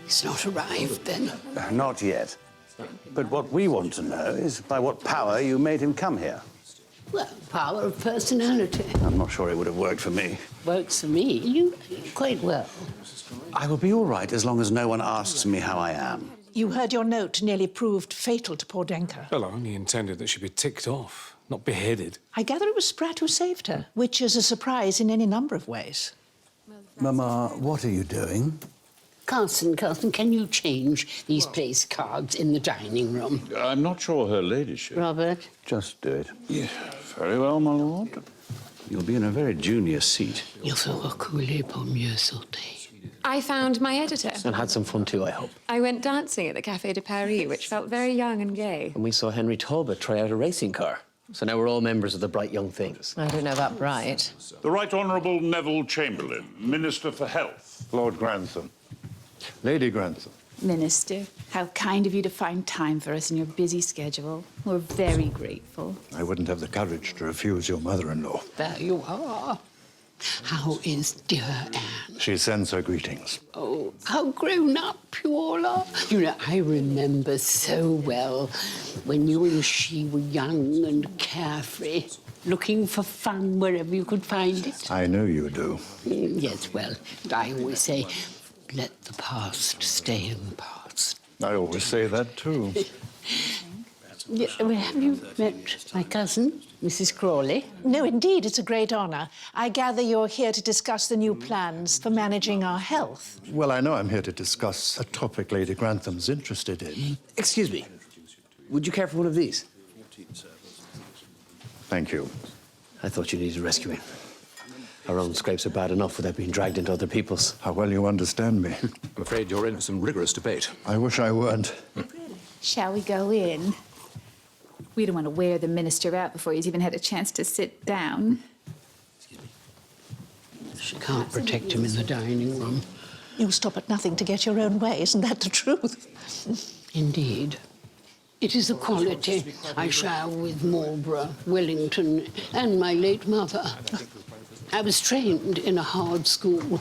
He's not arrived, then? Not yet. But what we want to know is by what power you made him come here. Well, power of personality. I'm not sure it would have worked for me. Works for me. You quite well. I will be all right as long as no one asks me how I am. You heard your note nearly proved fatal to poor Denker. Well, I only intended that she be ticked off, not beheaded. I gather it was Spratt who saved her, which is a surprise in any number of ways. Mama, what are you doing? Carson, can you change these place cards in the dining room? I'm not sure, Her Ladyship. Robert? Just do it. Yeah, very well, my lord. You'll be in a very junior seat. Il faut reculer pour mieux sauter. I found my editor. And had some fun too, I hope. I went dancing at the Café de Paris, which felt very young and gay. And we saw Henry Talbot try out a racing car. So now we're all members of the Bright Young Things. I don't know about bright. The Right Honourable Neville Chamberlain, Minister for Health. Lord Grantham. Lady Grantham. Minister, how kind of you to find time for us in your busy schedule. We're very grateful. I wouldn't have the courage to refuse your mother-in-law. There you are. How is dear Anne? She sends her greetings. Oh, how grown up you all are. You know, I remember so well when you and she were young and carefree, looking for fun wherever you could find it. I know you do. Yes, well, I always say, let the past stay in the past. I always say that, too. Yeah, well, have you met my cousin, Mrs. Crawley? No, indeed, it's a great honour. I gather you're here to discuss the new plans for managing our health. Well, I know I'm here to discuss a topic Lady Grantham's interested in. Excuse me. Would you care for one of these? Thank you. I thought you needed rescuing. Our own scrapes are bad enough without being dragged into other people's. How well you understand me. I'm afraid you're in for some rigorous debate. I wish I weren't. Shall we go in? We don't want to wear the minister out before he's even had a chance to sit down. She can't protect him in the dining room. You stop at nothing to get your own way, isn't that the truth? Indeed. It is a quality I share with Marlborough, Wellington, and my late mother. I was trained in a hard school,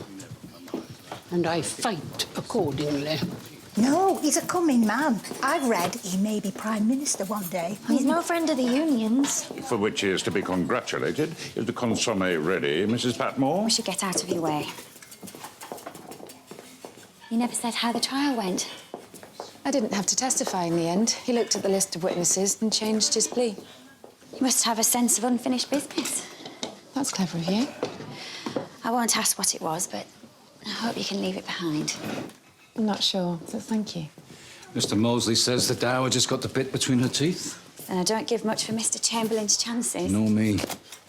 and I fight accordingly. No, he's a coming man. I've read he may be Prime Minister one day. He's no friend of the unions. For which he is to be congratulated. Is the consommé ready, Mrs. Patmore? We should get out of your way. You never said how the trial went. I didn't have to testify in the end. He looked at the list of witnesses and changed his plea. You must have a sense of unfinished business. That's clever of you. I won't ask what it was, but I hope you can leave it behind. I'm not sure, but thank you. Mr. Molesley says the Dower just got the bit between her teeth. And I don't give much for Mr. Chamberlain's chances. Nor me.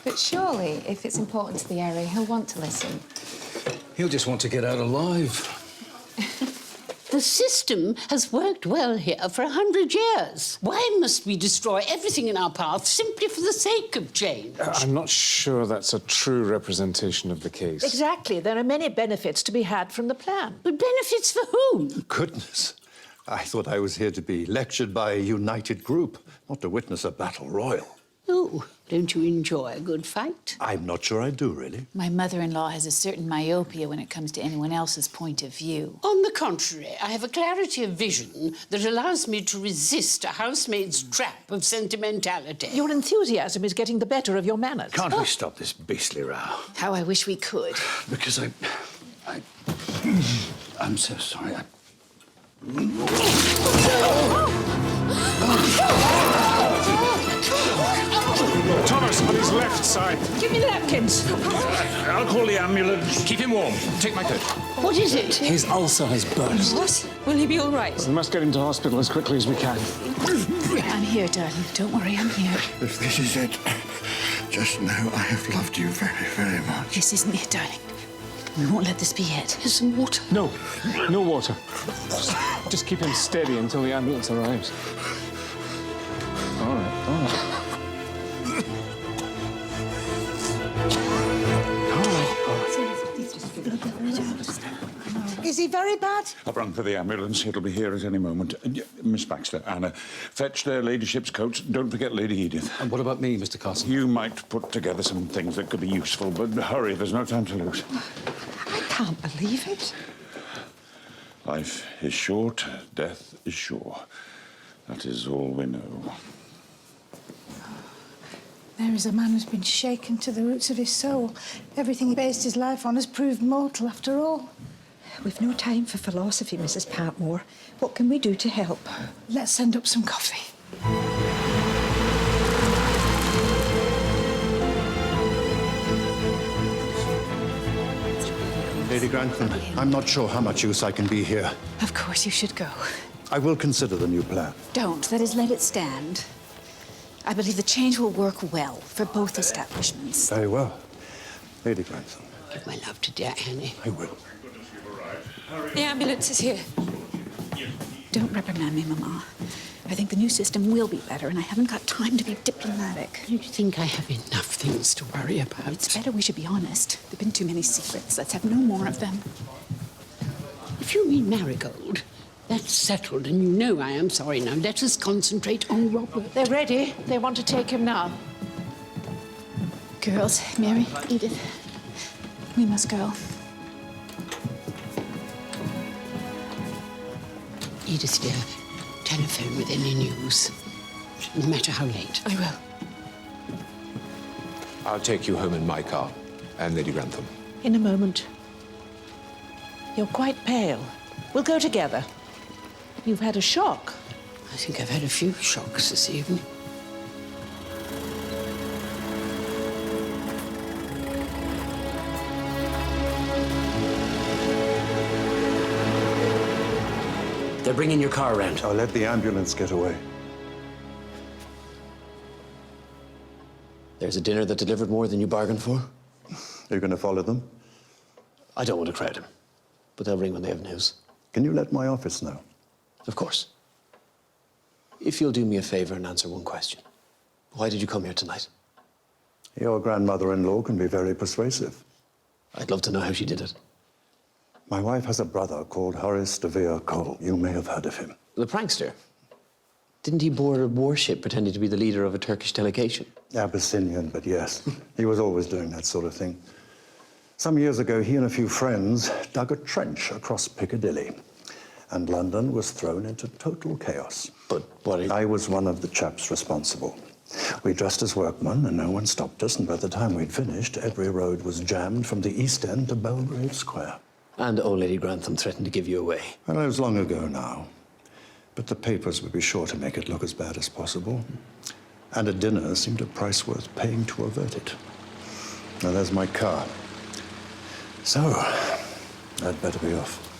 But surely, if it's important to the area, he'll want to listen. He'll just want to get out alive. The system has worked well here for 100 years. Why must we destroy everything in our path simply for the sake of change? I'm not sure that's a true representation of the case. Exactly. There are many benefits to be had from the plan. But benefits for whom? Goodness. I thought I was here to be lectured by a united group, not to witness a battle royal. Oh, don't you enjoy a good fight? I'm not sure I do, really. My mother-in-law has a certain myopia when it comes to anyone else's point of view. On the contrary, I have a clarity of vision that allows me to resist a housemaid's trap of sentimentality. Your enthusiasm is getting the better of your manners. Can't we stop this beastly row? How I wish we could. Because I'm so sorry. Thomas, on his left side. Give me the napkins. I'll call the ambulance. Keep him warm. Take my coat. What is it? His ulcer has burst. What? Will he be all right? We must get him to hospital as quickly as we can. I'm here, darling. Don't worry, I'm here. If this is it, just know I have loved you very, very much. This isn't it, darling. We won't let this be it. Here's some water. No, no water. Just keep him steady until the ambulance arrives. All right, all right. Is he very bad? I've rung for the ambulance. It'll be here at any moment. Miss Baxter, Anna, fetch their ladyship's coats. Don't forget Lady Edith. And what about me, Mr. Carson? You might put together some things that could be useful, but hurry, there's no time to lose. I can't believe it. Life is short, death is sure. That is all we know. There is a man who's been shaken to the roots of his soul. Everything he based his life on has proved mortal after all. We've no time for philosophy, Mrs. Patmore. What can we do to help? Let's send up some coffee. Lady Grantham, I'm not sure how much use I can be here. Of course you should go. I will consider the new plan. Don't. That is, let it stand. I believe the change will work well for both establishments. Very well. Lady Grantham. Give my love to dear Annie. I will. The ambulance is here. Don't reprimand me, Mama. I think the new system will be better, and I haven't got time to be diplomatic. Don't you think I have enough things to worry about? It's better we should be honest. There've been too many secrets. Let's have no more of them. If you mean Marigold, that's settled, and you know I am sorry now. Let us concentrate on Robert. They're ready. They want to take him now. Girls, Mary, Edith, we must go. Edith, dear, telephone with any news, no matter how late. I will. I'll take you home in my car, and Lady Grantham. In a moment. You're quite pale. We'll go together. You've had a shock. I think I've had a few shocks this evening. They're bringing your car around. I'll let the ambulance get away. There's a dinner that delivered more than you bargained for. You're going to follow them? I don't want to crowd him, but they'll ring when they have news. Can you let my office know? Of course. If you'll do me a favor and answer one question. Why did you come here tonight? Your grandmother-in-law can be very persuasive. I'd love to know how she did it. My wife has a brother called Horace de Vere Cole. You may have heard of him. The prankster? Didn't he board a warship pretending to be the leader of a Turkish delegation? Abyssinian, but yes. He was always doing that sort of thing. Some years ago, he and a few friends dug a trench across Piccadilly, and London was thrown into total chaos. But what... I was one of the chaps responsible. We dressed as workmen, and no one stopped us, and by the time we'd finished, every road was jammed from the East End to Belgrave Square. And old Lady Grantham threatened to give you away. Well, it was long ago now. But the papers would be sure to make it look as bad as possible. And a dinner seemed a price worth paying to avert it. Now, there's my car. So, I'd better be off.